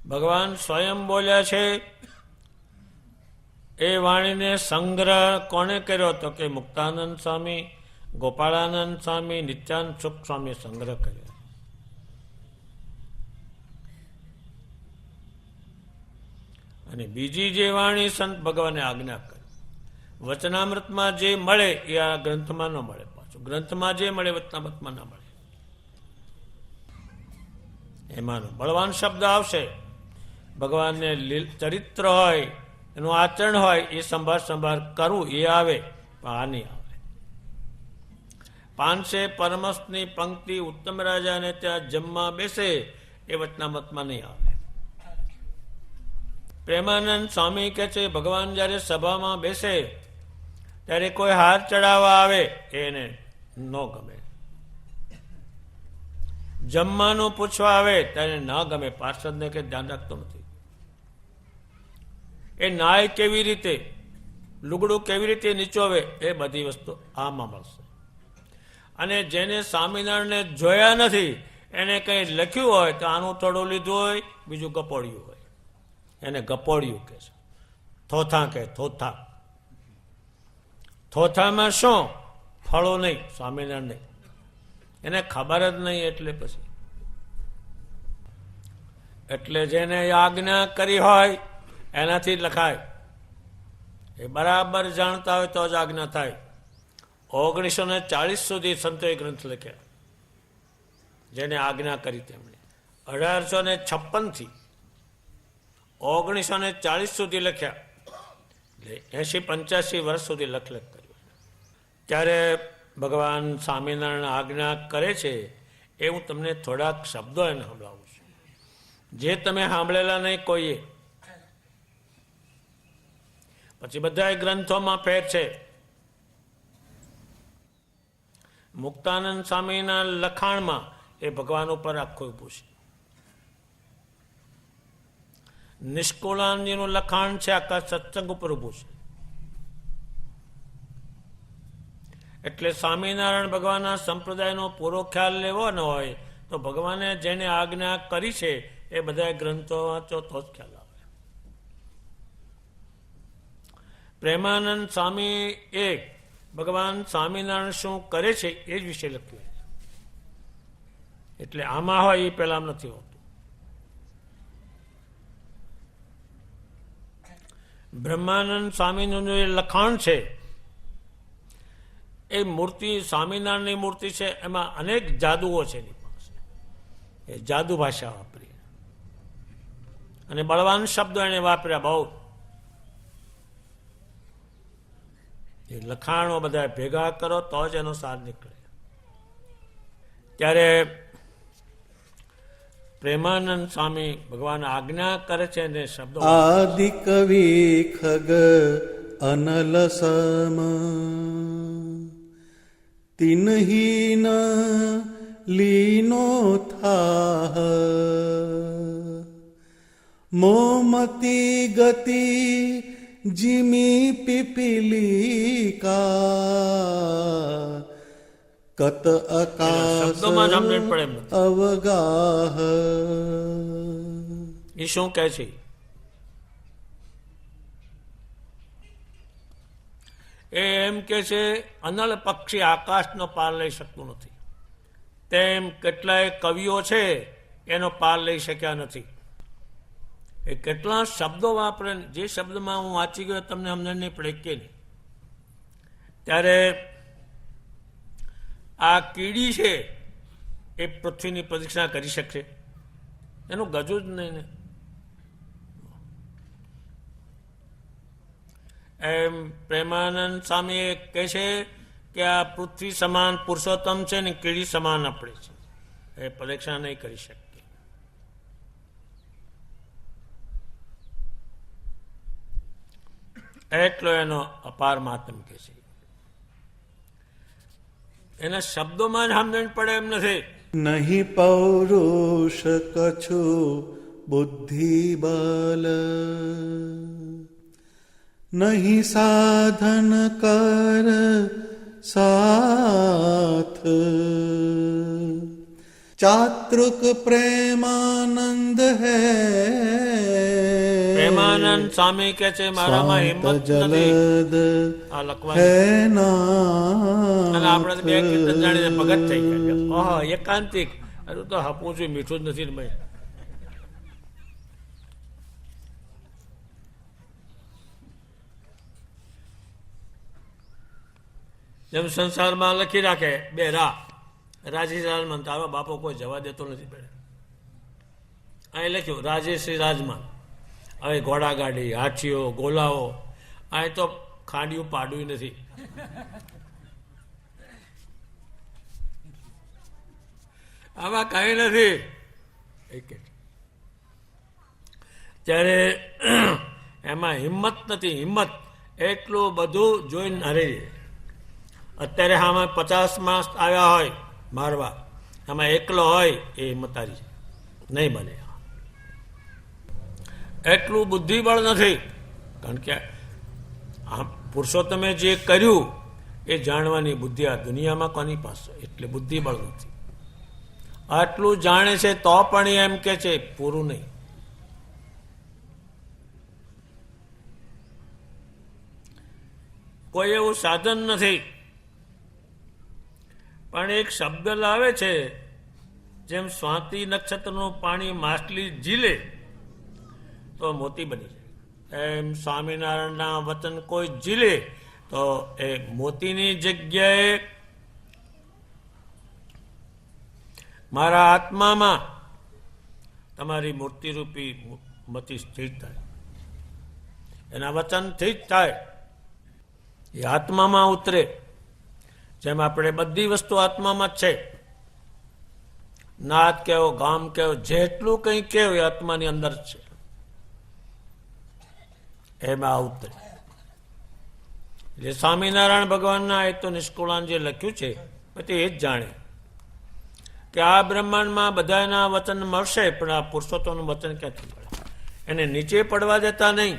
ભગવાન સ્વયં બોલ્યા છે. એ વાણીને સંગ્રહ કોણે કર્યો? તો કે મુક્તાનંદ સ્વામી, ગોપાળાનંદ સ્વામી, નિત્યાનંદ સુખ સ્વામી સંગ્રહ કર્યો. અને બીજી જે વાણી સંત ભગવાને આજ્ઞા કરી, વચનામૃતમાં જે મળે એ આ ગ્રંથમાં ન મળે. પાછું ગ્રંથમાં જે મળે વચનામૃતમાં ના મળે. એમાંનો બળવાન શબ્દ આવશે. ભગવાનને ચરિત્ર હોય, એનું આચરણ હોય, એ સંભાળ કરવું એ આવે, પણ આ નહીં આવે. 500 પરમહંસની પંક્તિ ઉત્તમ રાજાને ત્યાં જમવા બેસે એ વચનામૃતમાં નહીં આવે. પ્રેમાનંદ સ્વામી કહે છે ભગવાન જ્યારે સભામાં બેસે ત્યારે કોઈ હાર ચડાવવા આવે એને ન ગમે. જમવાનું પૂછવા આવે ત્યારે ન ગમે. પાર્ષદને કે ધ્યાન રાખતો નથી. એ નાય કેવી રીતે, લુગડું કેવી રીતે નીચોવે, એ બધી વસ્તુ આમાં મળશે. અને જેને સ્વામિનારાયણને જોયા નથી એને કંઈ લખ્યું હોય તો આનું થોડું લીધું હોય, બીજું ગપોડિયું હોય, એને ગપોડિયું કહે છે. થોથા કહે, થોથા. થોથામાં શું? ફળો નહીં, સ્વામિનારાયણ નહીં. એને ખબર જ નહીં. એટલે જેને આજ્ઞા કરી હોય એનાથી લખાય. એ બરાબર જાણતા હોય તો જ આજ્ઞા થાય. 1940 સુધી સંતોએ ગ્રંથ લખ્યા, જેને આજ્ઞા કરી તેમણે. 1856 થી 1940 સુધી લખ્યા. એટલે 80-85 વર્ષ સુધી લખ કર્યું. ત્યારે ભગવાન સ્વામિનારાયણ આજ્ઞા કરે છે એ હું તમને થોડાક શબ્દો એને સંભળાવું છું, જે તમે સાંભળેલા નહીં કોઈએ. પછી બધા ગ્રંથોમાં ફેર છે. મુક્તાનંદ સ્વામીના લખાણમાં એ ભગવાન ઉપર આખું ઊભું છે. નિષ્કુળાનંદજીનું લખાણ છે આખા સત્સંગ ઉપર ઊભું છે. એટલે સ્વામિનારાયણ ભગવાનના સંપ્રદાયનો પૂરો ખ્યાલ લેવો ન હોય તો ભગવાને જેને આજ્ઞા કરી છે એ બધા ગ્રંથો વાંચો તો જ ખ્યાલ આવે. પ્રેમાનંદ સ્વામી એ ભગવાન સ્વામિનારાયણ શું કરે છે એ જ વિશે લખ્યું. એટલે આમાં હોય એ પહેલા નથી હોતું. બ્રહ્માનંદ સ્વામીનું જે લખાણ છે એ મૂર્તિ સ્વામિનારાયણની મૂર્તિ છે, એમાં અનેક જાદુઓ છે એની પાસે. એ જાદુ ભાષા વાપરી અને બળવાન શબ્દો એને વાપર્યા બહુ. એ લખાણો બધા ભેગા કરો તો જ એનો સાર નીકળે. ત્યારે પ્રેમાનંદ સ્વામી ભગવાન આજ્ઞા કરે છે અને શબ્દો. આદિ કવિ ખગ અનલ સમ તિનહીન લીનો થાહ મોમતી ગતિ જીમી પીપીલિકા કત આકાશ અવગાહ. એ શું કહે છે? એમ કે છે અનલ પક્ષી આકાશનો પાર લઈ શકતું નથી, તેમ કેટલાય કવિઓ છે એનો પાર લઈ શક્યા નથી. એ કેટલા શબ્દો વાપરે, જે શબ્દમાં હું વાંચી ગયો તમને અમને નહીં પડે કે નહીં. ત્યારે આ કીડી છે એ પૃથ્વીની પ્રદક્ષિણા કરી શકશે? એનું ગજું જ નહીં ને. એમ પ્રેમાનંદ સ્વામી કહે છે કે આ પૃથ્વી સમાન પુરુષોત્તમ છે ને કીડી સમાન આપણે છે, એ પ્રદક્ષિણા નહીં કરી શકતી. એટલો એનો અપાર મહાત્મ કે છે. એના શબ્દોમાં જ સમજણ પડે એમ નથી. નહીં પૌરુષ કछु બુદ્ધિ બલ નહીં સાધન કર સાથ ચાતૃક પ્રેમાનંદ મંદ હૈ પ્રેમાનંદ સ્વામી કે છે મારામાં હિંમત નથી જલદ આ લખવાની. હૈ અને આપણે બે નાથ કીર્તન જાણીને ભગત થઈ ગયા. ઓહો એકાંતિક. અરે તો હપું છું, મીઠું જ નથી ને ભાઈ. જેમ સંસારમાં લખી રાખે બે રાજી રાજમાન, તારો બાપો કોઈ જવા દેતો નથી પડે. અહીં લખ્યું રાજેશ્રી રાજમાન. હવે ઘોડા ગાડી, હાથીઓ, ગોલાઓ, અહીં તો ખાંડિયું પાડ્યું નથી. આમાં કઈ નથી. ત્યારે એમાં હિંમત નથી. હિંમત એટલું બધું જોઈને હરી. અત્યારે આમાં 50 માણસ આવ્યા હોય મારવા, આમાં એકલો હોય એ હિંમતારી નહીં બને. એટલું બુદ્ધિબળ નથી. કારણ કે પુરુષોત્તમે જે કર્યું એ જાણવાની બુદ્ધિ આ દુનિયામાં કોની પાસે, એટલે બુદ્ધિબળ નથી. આટલું જાણે છે તો પણ એમ કે છે પૂરું નહીં. કોઈ એવું સાધન નથી. પણ એક શબ્દ લાવે છે, જેમ સ્વાતિ નક્ષત્રનું પાણી માછલી ઝીલે તો મોતી બની જાય, એમ સ્વામિનારાયણના વચન કોઈ ઝીલે તો એ મોતીની જગ્યાએ મારા આત્મામાં તમારી મૂર્તિરૂપી મતિ સ્થિત થાય. એના વચનથી જ થાય. એ આત્મામાં ઉતરે. જેમ આપણે બધી વસ્તુ આત્મામાં જ છે. નાત કહેવો, ગામ કહેવો, જેટલું કંઈ કહેવો એ આત્માની અંદર જ છે. એમાં ઉતરે. એટલે સ્વામિનારાયણ ભગવાનના એ તો નિષ્કુળાન જે લખ્યું છે પછી એ જ જાણે કે આ બ્રહ્માંડમાં બધાના વચન મળશે, પણ આ પુરુષોત્તમનું વચન ક્યાંથી મળે? એને નીચે પડવા દેતા નહીં.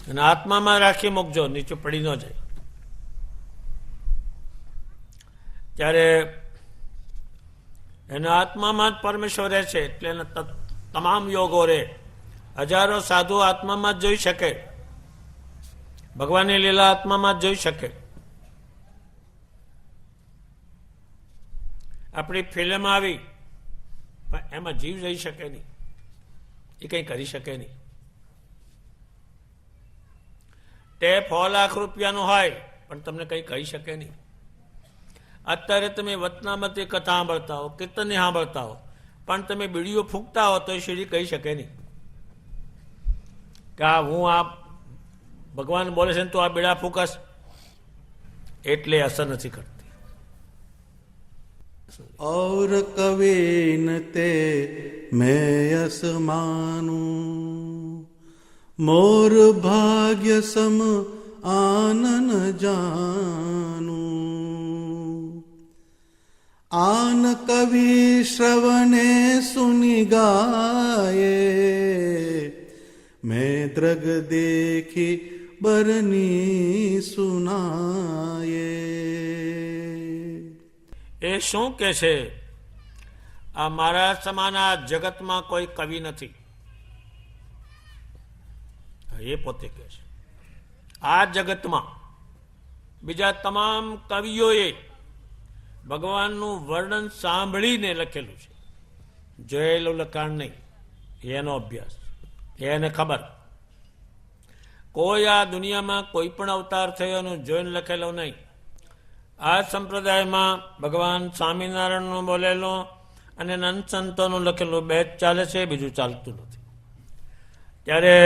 અને આત્મામાં રાખી મૂકજો, નીચે પડી ન જાય. ત્યારે એના આત્મામાં જ પરમેશ્વર રહે છે. એટલે એના તમામ યોગો રહે. હજારો સાધુ આત્મામાં જ જોઈ શકે. ભગવાનની લીલા આત્મામાં જ જોઈ શકે. આપણી ફિલ્મ આવી પણ એમાં જીવ જઈ શકે નહીં. એ કંઈ કરી શકે નહીં. ટેપ 100 લાખ રૂપિયાનું હોય પણ તમને કંઈ કહી શકે નહીં. અત્યારે તમે વચનામતી કથા સાંભળતા હો, કીર્તન સાંભળતા હો, પણ તમે બીડીઓ ફૂંકતા હો તો એ સીડી કહી શકે નહીં કે હું આ ભગવાન બોલે છે ને તું આ બીડા ફૂંકસ, એટલે અસર નથી કરતી. और कवेन ते मैं यस मानूं मोर भाग्य सम आनन जानूं आन कवि श्रवणे सुनि गाये मैं द्रग देखी बरनी सुनाये. એ શું કે છે? આ મારા સમાન આ જગતમાં કોઈ કવિ નથી. એ પોતે કહે છે આ જગતમાં બીજા તમામ કવિઓએ ભગવાનનું વર્ણન સાંભળીને લખેલું છે. જોયેલું લખાણ નહીં. એનો અભ્યાસ, એને ખબર. કોઈ આ દુનિયામાં કોઈ પણ અવતાર થયો એનું જોઈને લખેલો નહીં. આ સંપ્રદાયમાં ભગવાન સ્વામિનારાયણનું બોલેલું અને નંદ સંતોનું લખેલું બે જ ચાલે છે, બીજું ચાલતું નથી. ત્યારે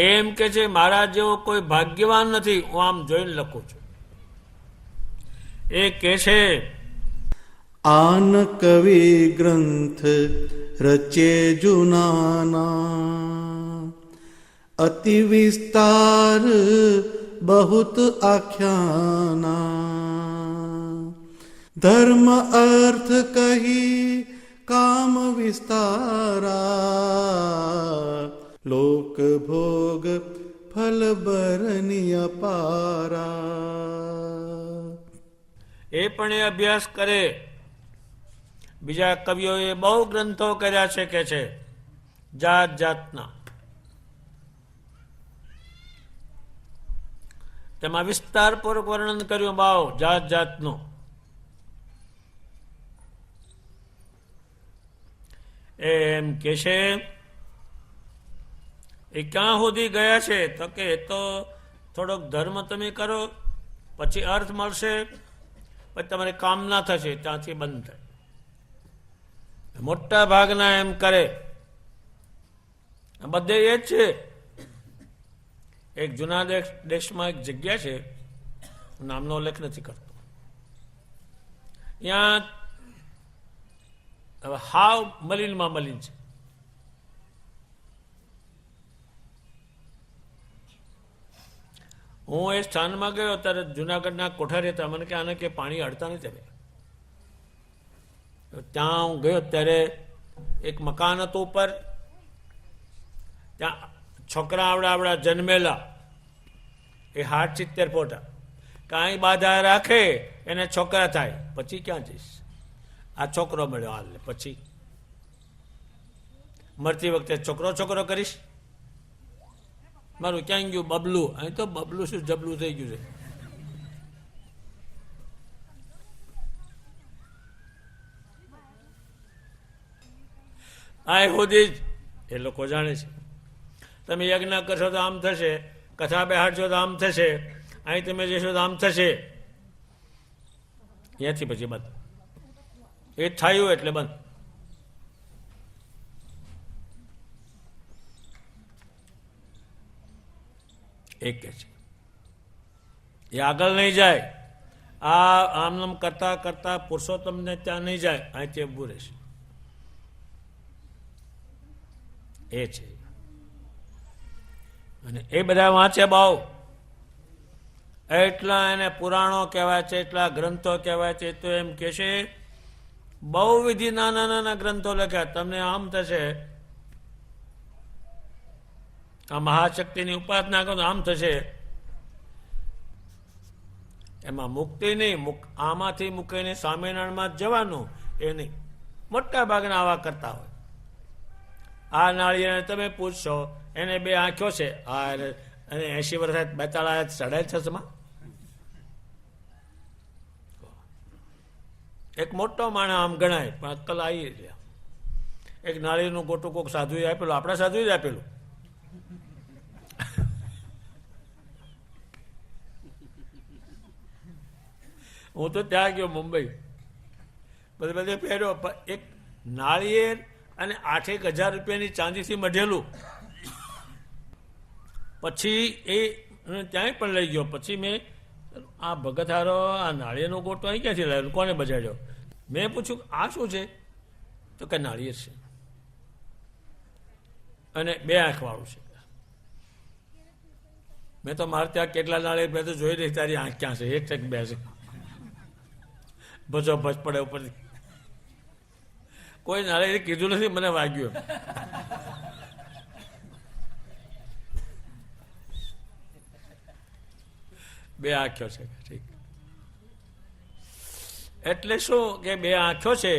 એમ કે છે મારા જેવો કોઈ ભાગ્યવાન નથી, હું આમ જોઈને લખું છું. એ કે છે આન કવિ ગ્રંથ રચે જુનાના અતિ વિસ્તાર बहुत आख्याना धर्म अर्थ कही काम विस्तारा लोक भोग फल बरनी अपारा. એ પણ એ અભ્યાસ કરે બીજા કવિઓએ બહુ ગ્રંથો કર્યા છે કે છે જાત જાતના. તેમાં વિસ્તારપૂર્વક વર્ણન કર્યું ભાવ જાત જાતનું. એમ કે છે એ ક્યાં સુધી ગયા છે તો કે એ તો થોડોક ધર્મ તમે કરો પછી અર્થ મળશે, પછી તમારી કામના થશે, ત્યાંથી બંધ થાય. મોટા ભાગના એમ કરે, બધે એ જ છે. એક જૂના દેશમાં એક જગ્યા છે, નામનો ઉલ્લેખ નથી કરતો, ત્યાં હવે હાવ મલિનમાં મલિન છે. હું એ સ્થાનમાં ગયો ત્યારે જુનાગઢના કોઠારી હતા, મને કે આને કે પાણી અડતા નથી હવે. ત્યાં હું ગયો ત્યારે એક મકાન હતું ઉપર, ત્યાં છોકરા આવડા જન્મેલા એ 60-70 ફોટા, કાંઈ બાધા રાખે એને છોકરા થાય, પછી ક્યાં જઈશ? આ છોકરો મળ્યો હાલ, પછી મરતી વખતે છોકરો કરીશ? મારું ક્યાં ગયું બબલું? અહીં તો બબલું શું જબલું થઈ ગયું છે. આ સુધી જ એ લોકો જાણે છે. તમે યજ્ઞ કરશો તો આમ થશે, કથા બેહાડશો તો આમ થશે, અહીં તમે જશો તો આમ થશે. અહીંયાથી પછી બંધ. એ થયું એટલે બંધ. એક કે છે એ આગળ નહીં જાય. આ આમ કરતા કરતા પુરુષોત્તમને ત્યાં નહીં જાય, અહીંથી ઊભું રહેશે. એ છે. અને એ બધા વાંચે બહુ, એટલા એને પુરાણો કહેવાય છે, એટલા ગ્રંથો કહેવાય છે. તો એમ કે છે બહુવિધિ નાના નાના ગ્રંથો લખ્યા. તમને આમ થશે આ મહાશક્તિની ઉપાસના કરો આમ થશે, એમાં મુક્તિ નહીં. આમાંથી મૂકીને સ્વામિનારાયણમાં જ જવાનું એ નહીં. મોટા ભાગના આવા કરતા હોય. આ નાળિયેરને તમે પૂછશો, એને 2 આંખો છે, અને 80 વર્ષ બેતાળા ચડાય છસમાં. એક મોટો માણસ આમ ગણાય, પણ અક્કલ આવી છે. એક નાળિયેરનું ગોટું કોઈક સાધુએ આપેલું, આપણા સાધુએ જ આપેલું. હું તો ત્યાં ગયો મુંબઈ, બધે પહેર્યો. એક નાળિયેર અને 8,000 રૂપિયાની ચાંદીથી મઢેલું. પછી એ ત્યાંય પણ લઈ ગયો. પછી મેં આ ભગતહારો આ નાળિયેરનો ગોટો અહીં ક્યાંથી લાવ્યો, કોને બજાડ્યો? મેં પૂછ્યું આ શું છે? તો કે નાળિયેર છે, અને 2 આંખવાળું છે. મેં તો મારે ત્યાં કેટલા નાળિયેર, મેં તો જોઈ રહી તારી આંખ ક્યાં છે, 1 છે કે 2 છે? ભજો ભજ પડે ઉપરથી. કોઈ નાળિયેર કીધું નથી, મને વાગ્યું. બે આંખો છે, ઠીક. એટલે શું કે 2 આંખો છે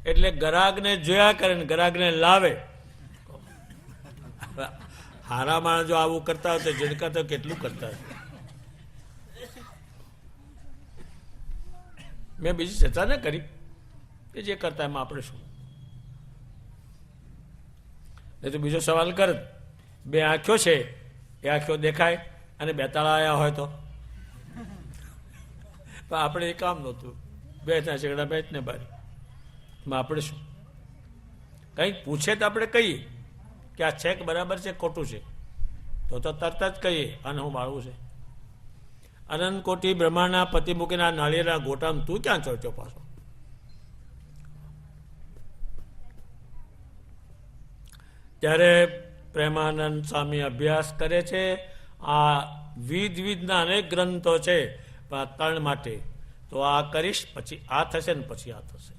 એટલે ગરાગને જોયા કરે ને ગરાગને લાવે. હારા માણસ જો આવું કરતા હોય તો જનકા તો કેટલું કરતા હોય. મેં બીજી ચર્ચા ન કરી કે જે કરતા એમાં આપણે શું. નહીં તો બીજો સવાલ કર, 2 આંખો છે, એ આંખો દેખાય અને બેતાળા આવ્યા હોય તો આપણે એ કામ નહોતું. 2 છેકડા બેચ ને બારી, એમાં આપણે શું? કંઈક પૂછે તો આપણે કહીએ કે આ છેક બરાબર છે ખોટું છે, તો તરત જ કહીએ અને હું બાળવું છે. અનંત કોટી બ્રહ્માંડના પતિ મૂકીના નાળિયેરના ગોટામાં તું ક્યાં ચડ્યો પાછો? ત્યારે પ્રેમાનંદ સ્વામી અભ્યાસ કરે છે. આ વિધના અનેક ગ્રંથો છે, પણ આ 3 માટે તો આ કરીશ, પછી આ થશે ને પછી આ થશે.